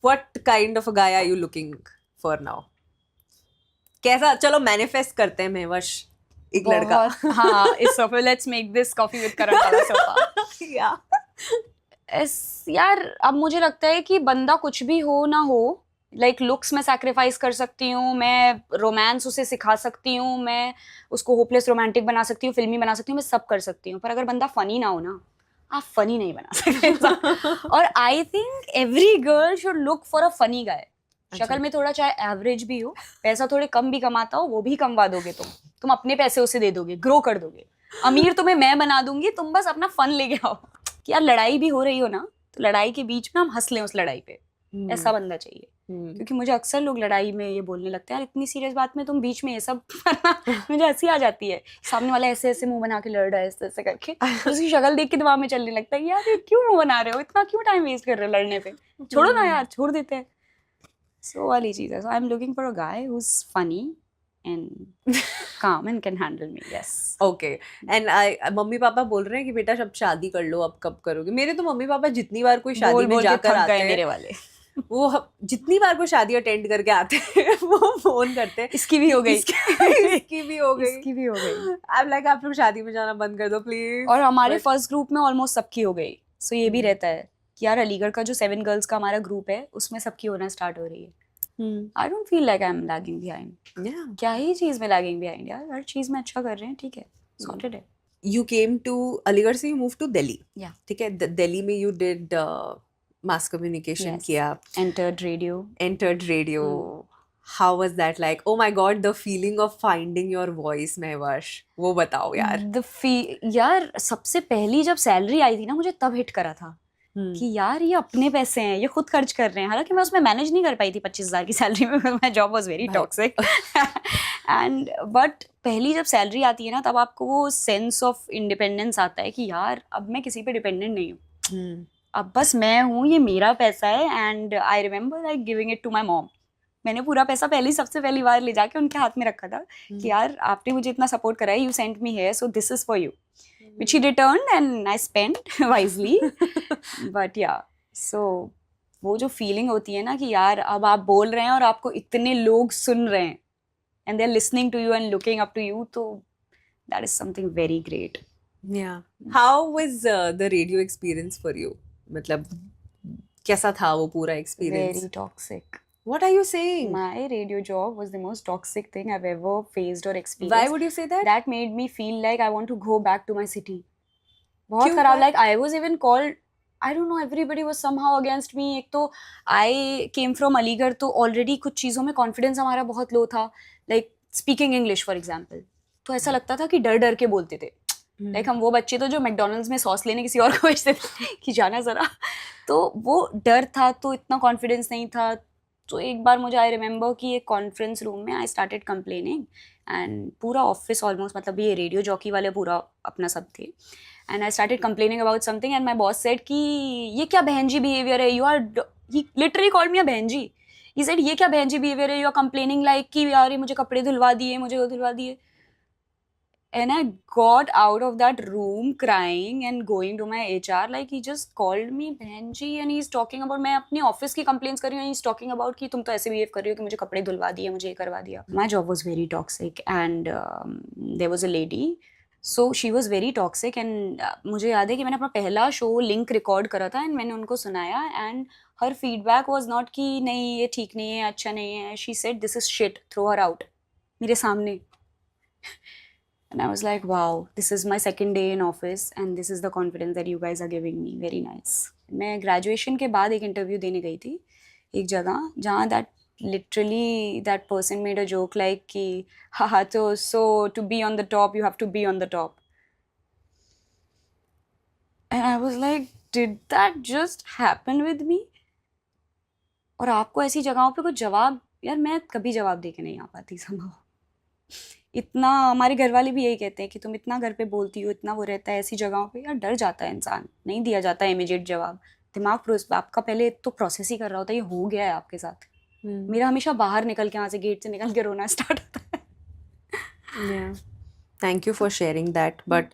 what kind of a guy are you looking for now? कैसा, चलो manifest करते हैं मेवश एक लड़का. बहुत हाँ इस सोफे let's make this coffee with Karan वाला सोफा. या यार अब मुझे लगता है कि बंदा कुछ भी हो ना हो, लाइक लुक्स में सैक्रिफाइस कर सकती हूँ, मैं रोमांस उसे सिखा सकती हूँ, मैं उसको होपलेस रोमांटिक बना सकती हूँ, फिल्मी बना सकती हूँ, मैं सब कर सकती हूँ. पर अगर बंदा फनी ना हो ना, आप फनी नहीं बना सकते. और I think every girl should look for a funny guy. शक्ल में थोड़ा चाहे एवरेज भी हो, पैसा थोड़े कम भी कमाता हो, वो भी कमवा दोगे तुम अपने पैसे उसे दे दोगे, ग्रो कर दोगे. अमीर तुम्हें मैं बना दूंगी, तुम बस अपना फन लेके आओ. कि यार लड़ाई भी हो रही हो ना, तो लड़ाई के बीच में हम हंस लें उस लड़ाई पे. ऐसा बंदा चाहिए. क्योंकि मुझे अक्सर लोग लड़ाई में ये बोलने लगते हैं, यार इतनी सीरियस बात में तुम बीच में ये सब करना, मुझे हंसी आ जाती है. सामने वाला ऐसे ऐसे मुंह बना के लड़ रहा है ऐसे ऐसे करके, तो उसकी शक्ल देख के दिमाग में चलने लगता है, यार ये क्यों मुंह बना रहे हो, इतना क्यों टाइम वेस्ट कर रहे हो लड़ने पे, छोड़ो ना यार, छोड़ देते हैं. सो वाली चीज है. So I am looking for a guy who is funny and calm and can handle me. Yes. Okay. And mummy papa बोल रहे हैं कि बेटा अब शादी कर लो, अब कब करोगे? मेरे तो मम्मी पापा जितनी बार कोई शादी में जाकर आते हैं, मेरे वाले वो जितनी बार कोई शादी अटेंड करके आते हैं वो फोन करते हैं, इसकी भी हो गई, इसकी भी हो गई, इसकी भी हो गई. अब लाइक आप लोग शादी में जाना बंद कर दो प्लीज. और हमारे फर्स्ट ग्रुप में ऑलमोस्ट सबकी हो गई. सो ये भी रहता है कि यार अलीगढ़ का जो 7 गर्ल्स का हमारा ग्रुप है, उसमें सबकी होना स्टार्ट हो रही है. I don't feel like I am lagging behind. क्या ही चीज में लैगिंग बिहाइंड यार, हर चीज में अच्छा कर रहे हैं, ठीक है, सॉर्टेड है. You came to अलीगढ़ से you moved to Delhi. Yeah. ठीक है, दिल्ली में you did mass communication किया. Entered radio. How was that like? Oh my God, the feeling of finding your voice, महवर्ष, वो बताओ यार. यार सबसे पहली जब सैलरी आई थी ना, मुझे तब हिट करा था कि यार ये अपने पैसे हैं, ये खुद खर्च कर रहे हैं. हालांकि मैं उसमें मैनेज नहीं कर पाई थी 25,000 की सैलरी में, my job was very toxic. And but पहली जब सैलरी आती है ना, तब आपको वो सेंस ऑफ इंडिपेंडेंस आता है कि यार अब मैं किसी पे डिपेंडेंट नहीं हूँ, अब बस मैं हूँ, ये मेरा पैसा है. And I remember like giving it to my mom. मैंने पूरा पैसा सबसे पहली बार ले जाके उनके हाथ में रखा था कि यार आपने मुझे इतना सपोर्ट करा है, you sent me here, so this is for you. Which he returned and I spent wisely. But yeah, so वो जो फीलिंग होती है ना कि यार अब आप बोल रहे हैं और आपको इतने लोग सुन रहे हैं and they're listening to you and looking up to you, तो that is something very great. Yeah. How was the radio experience for you? मतलब कैसा था वो पूरा experience? Very toxic. What are you saying? My radio job was the most toxic thing I've ever faced or experienced. Why would you say that? That made me feel like I want to go back to my city. बहुत खराब. Like I was even called, I don't know, everybody was somehow against me. एक तो I came from Aligarh, तो already कुछ चीज़ों में confidence हमारा बहुत low था. Like speaking English for example. तो ऐसा लगता था कि डर डर के बोलते थे. Like हम वो बच्चे तो जो मैकडोनल्ड्स में सॉस लेने किसी और को भेजते थे कि जाना ज़रा. तो वो डर था, तो इतना कॉन्फिडेंस नहीं था. तो एक बार मुझे आई रिमेंबर कि एक कॉन्फ्रेंस रूम में आई स्टार्टेड कंप्लेनिंग, एंड पूरा ऑफिस ऑलमोस्ट, मतलब ये रेडियो जॉकी वाले पूरा अपना सब थे, and I started complaining about something, and my boss said कि ये क्या बहन जी बिहेवियर है, you are, he literally called me a behen ji. He said ये क्या बहन जी बिहेवियर है, यू आर कंप्लेनिंग लाइक कि यार ये मुझे कपड़े धुलवा दिए, मुझे वो धुलवा दिए. And I got out of that room crying and going to my HR, like he just called me बहनजी, and he's talking about, मैं अपनी ऑफिस की कंप्लेंट्स कर रही हूँ, he's talking about कि तुम तो ऐसे बिहेव कर रही हो कि मुझे कपड़े धुलवा दिए, मुझे ये करवा दिया. My job was very toxic and there was a lady, so she was very toxic, and मुझे याद है कि मैंने अपना पहला शो लिंक रिकॉर्ड करा था एंड मैंने उनको सुनाया, and her feedback was not कि नहीं ये ठीक नहीं है, अच्छा नहीं है. She said this is shit, throw her out, मेरे सामने. And I was like, wow, this is my second day in office and this is the confidence that you guys are giving me. Very nice. मैं graduation के बाद एक interview देने गई थी एक जगह, जहाँ that person made a joke like कि haha, so to be on the top you have to be on the top. And I was like, did that just happen with me? और आपको ऐसी जगहों पे कुछ जवाब, यार मैं कभी जवाब दे के नहीं आ पाती somehow. इतना हमारे घर वाले भी यही कहते हैं कि तुम इतना घर पे बोलती हो, इतना वो रहता है ऐसी जगहों पे, यार डर जाता है इंसान, नहीं दिया जाता है इमीडिएट जवाब. दिमाग आपका पहले तो प्रोसेस ही कर रहा होता है, ये हो गया है आपके साथ. मेरा हमेशा बाहर निकल के, वहाँ से गेट से निकल के रोना स्टार्ट होता है. Thank you for sharing that. But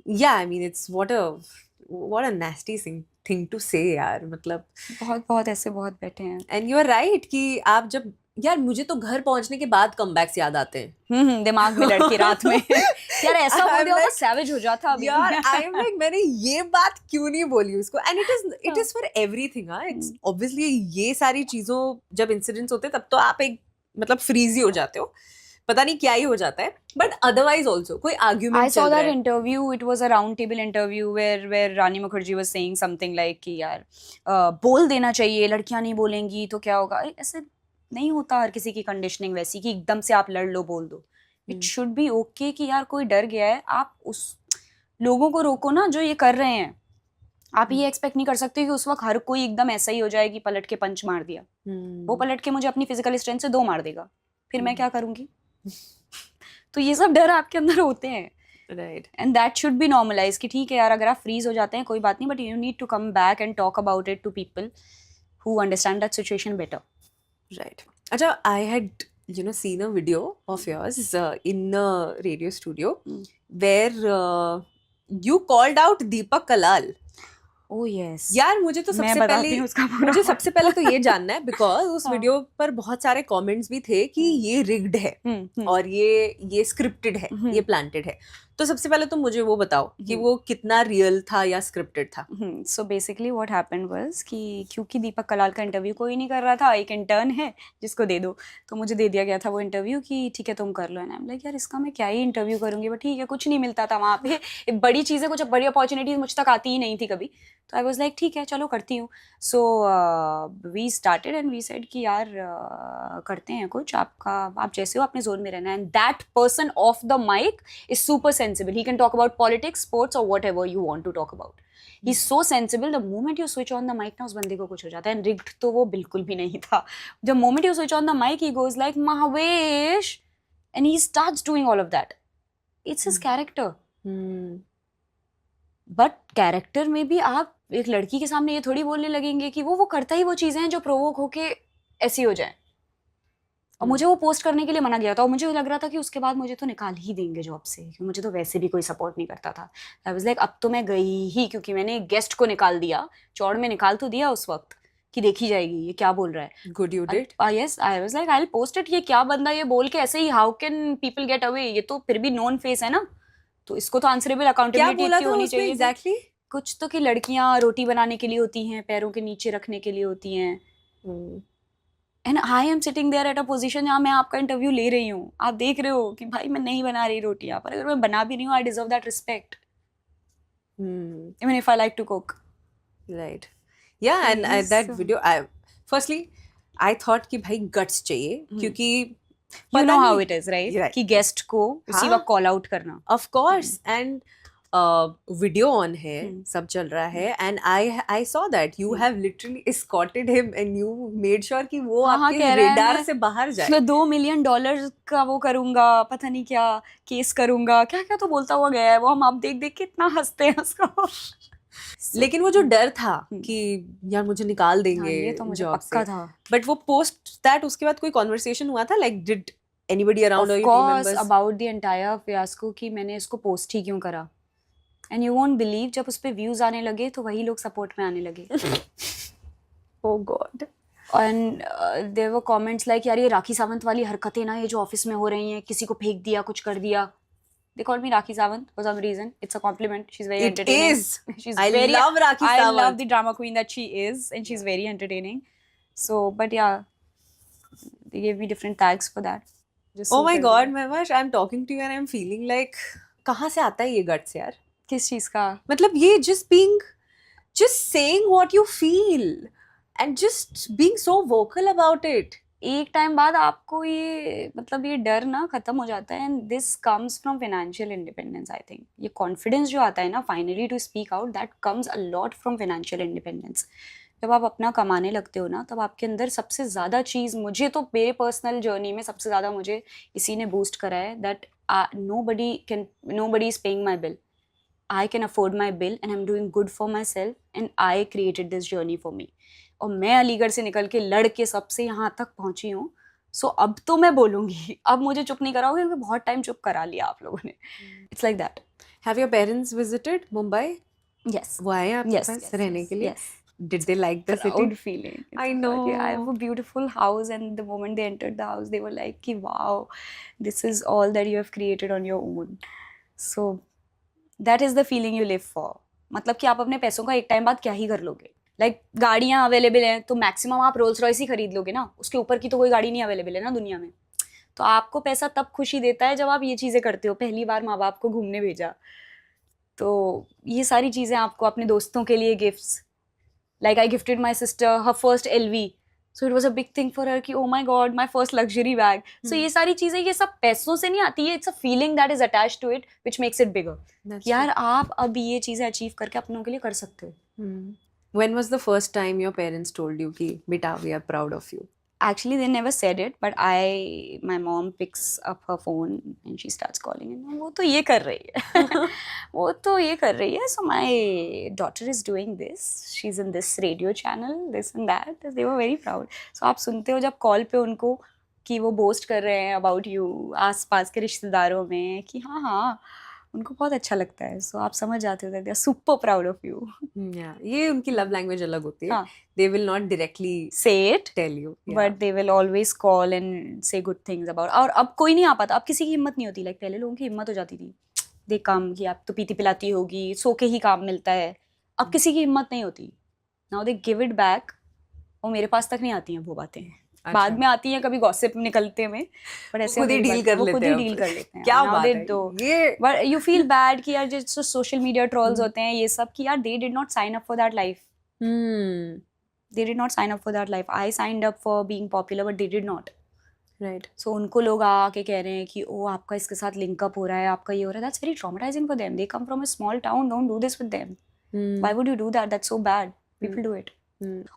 yeah, I mean, it's what a nasty thing to say यार, मतलब बहुत बहुत ऐसे बहुत बैठे हैं। एंड यू आर राइट कि आप जब, यार मुझे तो घर पहुंचने के बाद कमबैक्स याद आते हैं। दिमाग में लड़के रात में यार ऐसा बोल I'm दिया होता like, सैवेज हो जाता अभी। यार आई एम लाइक मैंने ये बात क्यों नहीं बोली उसको, and it is for everything. हाँ, इट्स ऑब्वियसली ये सारी चीजों जब इंसिडेंट्स होते हैं तब तो आप एक मतलब फ्रीज ही हो जाते हो, पता नहीं क्या ही हो जाता है, बट अदरवाइज ऑल्सो कोई आर्ग्यूमेंट I चल saw रहा that है। interview. It was a round table interview where Rani Mukherjee was saying something like कि यार बोल देना चाहिए, लड़कियां नहीं बोलेंगी तो क्या होगा। ऐसे नहीं होता, हर किसी की कंडीशनिंग वैसी कि एकदम से आप लड़ लो बोल दो। इट शुड बी ओके कि यार कोई डर गया है, आप उस लोगों को रोको ना जो ये कर रहे हैं। आप ये एक्सपेक्ट नहीं कर सकते कि उस वक्त हर कोई एकदम ऐसा ही हो जाए कि पलट के पंच मार दिया। वो पलट के मुझे अपनी फिजिकल स्ट्रेंथ से 2 मार देगा, फिर मैं क्या करूंगी? तो ये सब डर आपके अंदर होते हैं, right, and that should be normalize कि ठीक है यार अगर आप फ्रीज हो जाते हैं कोई बात नहीं, but you need to come back and talk about it to people who understand that situation better. Right. अच्छा, I had seen a video of yours in a radio studio where you called out Deepak Kalal. Oh yes, यार मुझे तो मैं सबसे बताती पहले हूँ उसका पूरा। मुझे सबसे पहले तो ये जानना है, बिकॉज उस हाँ। वीडियो पर बहुत सारे कमेंट्स भी थे कि ये रिग्ड है और ये स्क्रिप्टेड है, ये प्लांटेड है। तो सबसे पहले तो मुझे वो बताओ कि वो कितना रियल था या स्क्रिप्टेड था। So basically what happened was कि क्योंकि दीपक कलाल का इंटरव्यू कोई नहीं कर रहा था, एक इंटर्न है जिसको दे दो, तो मुझे दे दिया गया था वो इंटरव्यू कि ठीक है तुम कर लो। एंड आई एम लाइक यार इसका मैं क्या ही इंटरव्यू करूंगी, बट ठीक है, कुछ नहीं मिलता था वहाँ पे। बड़ी चीज़ें, कुछ बड़ी अपॉर्चुनिटीज मुझ तक आती ही नहीं थी कभी, तो आई वाज लाइक ठीक है चलो करती हूँ। So we started and we said कि यार करते हैं कुछ, आपका आप जैसे हो अपने जोन में रहना है। And that person of the mic is super sensible, he can talk about politics, sports और whatever you want to talk about. He is so sensible, the moment you switch on the mic ना उस बंदे को कुछ हो जाता है। And rigged तो वो बिल्कुल भी नहीं था। The moment you switch on the mic he goes like महावेश and he starts doing all of that. It's his character. But character में भी आप एक लड़की के सामने ये थोड़ी बोलने लगेंगे कि वो करता ही वो चीजें हैं जो प्रोवोक होके ऐसी हो जाए। और मुझे वो पोस्ट करने के लिए मना गया था, और मुझे लग रहा था कि उसके बाद मुझे तो निकाल ही देंगे जॉब से, क्योंकि मुझे तो वैसे भी कोई सपोर्ट नहीं करता था। आई वाज लाइक अब तो मैं गई ही, क्योंकि मैंने गेस्ट को निकाल दिया, चौड़ में निकाल तो दिया उस वक्त कि देखी जाएगी ये क्या बोल रहा है। Good you did. Yes, I was like I will post it. ये क्या बंदा ये बोल के ऐसे ही, how can people get away? ये तो फिर भी नोन फेस है ना, तो इसको तो आंसरेबल अकाउंटेबिलिटी होनी चाहिए। एग्जैक्टली कुछ तो कि लड़कियां रोटी बनाने के लिए होती हैं, पैरों के नीचे रखने के लिए होती हैं। And I am sitting there at a position जहाँ मैं आपका इंटरव्यू ले रही हूँ, आप देख रहे हो कि भाई मैं नहीं बना रही रोटियां, पर अगर मैं बना भी नहीं हूँ, I deserve that respect even if I like to cook. Right, या and that video, I firstly I thought कि भाई गट्स चाहिए, क्योंकि you know how it is right कि गेस्ट को उसी वक्त कॉल आउट करना। Of course, and video on है, सब चल रहा है, and I saw that you have literally escorted him and you made sure कि वो आपके रेडार से बाहर जाए। मैं $2 मिलियन का वो करूंगा, पता नहीं क्या केस करूंगा, क्या क्या तो बोलता हुआ गया है वो। हम आप देख देख के इतना हंसते हैं उसको। लेकिन वो जो डर था कि यार मुझे निकाल देंगे, ये तो मुझे पक्का था। बट वो पोस्ट दैट उसके बाद कोई कॉन्वर्सेशन हुआ था, लाइक डिड एनीबॉडी अराउंड और your team members about the entire fiasco कि मैंने इसको पोस्ट ही क्यों करा? एंड यू वोंट बिलीव, जब उस पे व्यूज आने लगे तो वही लोग सपोर्ट में आने लगे। Oh god. And there were comments like यार ये राखी सावंत वाली हरकतें ना, ये जो ऑफिस में हो रही हैं, किसी को फेंक दिया, कुछ कर दिया। They called me Rakhi Sawant for some reason. It's a compliment. She's very entertaining. It is. I love Rakhi Sawant. I love the drama queen that she is, and she's very entertaining. So, but yeah, they gave me different tags for that. Oh my God, Mehwash, I'm talking to you and I'm feeling like, कहाँ से आता है ये guts यार? किस चीज का? मतलब ये just saying what you feel and just being so vocal about it. एक टाइम बाद आपको ये मतलब ये डर ना खत्म हो जाता है, and this comes from financial independence. I think ये कॉन्फिडेंस जो आता है ना finally to speak out, that comes a lot from financial independence. जब आप अपना कमाने लगते हो ना, तब आपके अंदर सबसे ज़्यादा चीज़, मुझे तो मेरे पर्सनल जर्नी में सबसे ज़्यादा मुझे इसी ने बूस्ट करा है, that nobody is paying my bill. I can afford my bill and I'm doing good for myself and I created this journey for me. और मैं अलीगढ़ से निकल के लड़ के सबसे यहाँ तक पहुँची हूँ। सो अब तो मैं बोलूँगी, अब मुझे चुप नहीं कराओगे क्योंकि बहुत टाइम चुप करा लिया आप लोगों ने। It's like that. Have your parents visited Mumbai? Yes. वो आए आपके Yes, पास yes, रहने yes, के लिए? yes. Did they like the city? Proud feeling. I It's know. I have a beautiful house, and the moment they entered the house, they were like, "Ki wow, this is all that you have created on your own." So that is the feeling you live for. मतलब कि आप अपने पैसों का एक time बाद क्या ही कर लोगे. लाइक गाड़ियाँ अवेलेबल हैं तो मैक्सिमम आप रोल्स रॉयस ही खरीद लोगे ना, उसके ऊपर की तो कोई गाड़ी नहीं अवेलेबल है ना दुनिया में. तो आपको पैसा तब खुशी देता है जब आप ये चीज़ें करते हो. पहली बार माँ बाप को घूमने भेजा, तो ये सारी चीज़ें आपको अपने दोस्तों के लिए gifts. Like I gifted my sister her first LV, so it was a big thing for her कि oh my god my first luxury bag. So ये सारी चीजें ये सब पैसों से नहीं आती है. It's a feeling that is attached to it which makes it bigger. यार आप अब ये चीजें अचीव करके अपनों के लिए कर सकते हो. When was the first time your parents told you कि बेटा we are proud of you? Actually they never said it, but my mom picks up her phone and she starts calling and वो तो ये कर रही है वो तो ये कर रही है. So my daughter is doing this, she's in this radio channel, this and that. They were very proud. So आप सुनते हो जब कॉल पे उनको कि वो बोस्ट कर रहे हैं अबाउट यू आस पास के रिश्तेदारों में कि हाँ हाँ उनको बहुत अच्छा लगता है. सो आप समझ जाते हो they are super proud of you. ये उनकी लव लैंग्वेज अलग होती है. हाँ. They will not directly say it, tell you, but they will always call and say good things about. और अब कोई नहीं आ पाता, अब किसी की हिम्मत नहीं होती. लाइक पहले लोगों की हिम्मत हो जाती थी, दे कम कि आप तो पीती पिलाती होगी, सो के ही काम मिलता है. अब किसी की हिम्मत नहीं होती. Now they give it back. और मेरे पास तक नहीं आती हैं वो बातें. बाद में आती हैं कभी गॉसिप निकलते में, बट ऐसे खुद ही डील कर लेते हैं. क्या बात है ये. बट यू फील बैड कि यार जो सोशल मीडिया ट्रोल्स होते हैं ये सब कि यार they did not sign up for that life. They did not sign up for that life. I signed up for being popular, but they did not. Right. So उनको लोग आके कह रहे हैं कि ओ आपका इसके साथ लिंक अप हो रहा है, आपका ये हो रहा है. That's very traumatizing for them. They come from a small town. Don't do this with them. Why would you do that? That's so bad. People do it.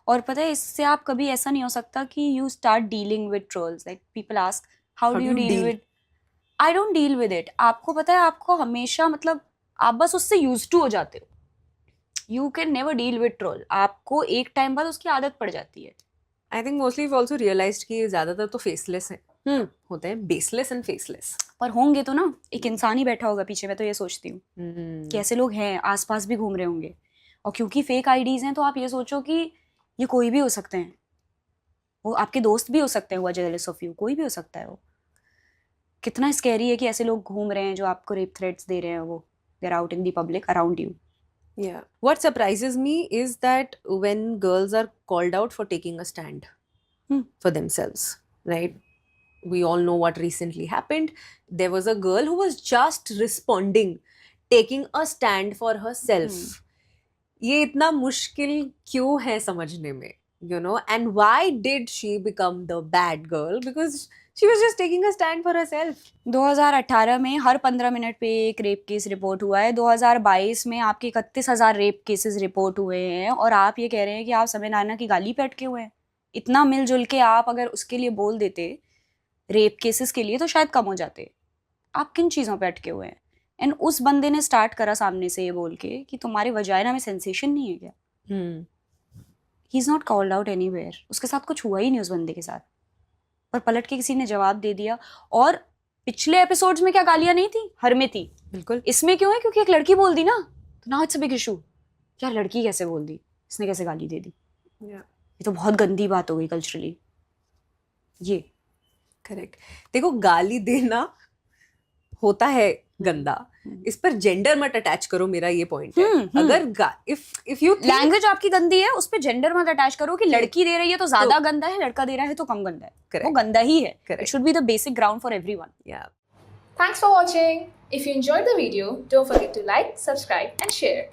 और पता है इससे आप कभी ऐसा नहीं हो सकता कि you start dealing with trolls. Like people ask, how do you deal with? I don't deal with it. आपको पता है आपको हमेशा मतलब आप बस उससे used to हो जाते हो. You can never deal with troll. आपको एक टाइम बाद उसकी आदत पड़ जाती है. I think mostly we've also realized कि ज़्यादातर तो faceless हैं. होते हैं baseless and faceless. पर होंगे तो ना एक इंसान ही बैठा होगा पीछे. मैं तो ये सोचती हूँ कि ऐसे लोग हैं आसपास भी घूम रहे होंगे. और क्योंकि फेक आईडीज हैं तो आप ये सोचो कि ये कोई भी हो सकते हैं. वो आपके दोस्त भी हो सकते हैं. वो जेलस ऑफ यू कोई भी हो सकता है. वो कितना स्कैरी है कि ऐसे लोग घूम रहे हैं जो आपको रेप थ्रेट्स दे रहे हैं. वो they are out in the public around you. Yeah. What surprises me is that when girls are called out for taking a stand for themselves, right? We all know what recently happened. There was a girl who was just responding, taking a stand for herself. ये इतना मुश्किल क्यों है समझने में, you know? And why did she become the bad girl? Because she was just taking a stand for herself. 2018 में हर 15 minute पे एक रेप केस रिपोर्ट हुआ है. 2022 में आपके 31,000 रेप केसेस रिपोर्ट हुए हैं. और आप ये कह रहे हैं कि आप समय नाना की गाली पे अटके हुए हैं. इतना मिलजुल के आप अगर उसके लिए बोल देते रेप केसेस के लिए तो शायद कम हो जाते. आप किन चीज़ों पे अटके हुए हैं? एंड उस बंदे ने स्टार्ट करा सामने से ये बोल के कि तुम्हारे वजाइना में सेंसेशन नहीं है क्या? He is not called out anywhere. उसके साथ कुछ हुआ ही नहीं उस बंदे के साथ. पर पलट के किसी ने जवाब दे दिया. और पिछले एपिसोड्स में क्या गालियां नहीं थी? हर में थी. बिल्कुल. इसमें क्यों है? क्योंकि एक लड़की बोल दी ना. तो now it's a big issue. यार लड़की कैसे बोल दी? इसने कैसे गाली दे दी? ये तो बहुत गंदी बात हो गई कल्चरली. ये करेक्ट. देखो गाली देना होता है गंदा. इस पर जेंडर मत अटैच करो. मेरा ये पॉइंट है. अगर इफ यू लैंग्वेज आपकी गंदी है उस पे जेंडर मत अटैच करो कि लड़की दे रही है तो ज्यादा गंदा है, लड़का दे रहा है तो कम गंदा है. Correct. वो गंदा ही है. Correct. It should be the basic ground for everyone. Yeah. Thanks for watching. If you enjoyed the video, don't forget to like, subscribe and share.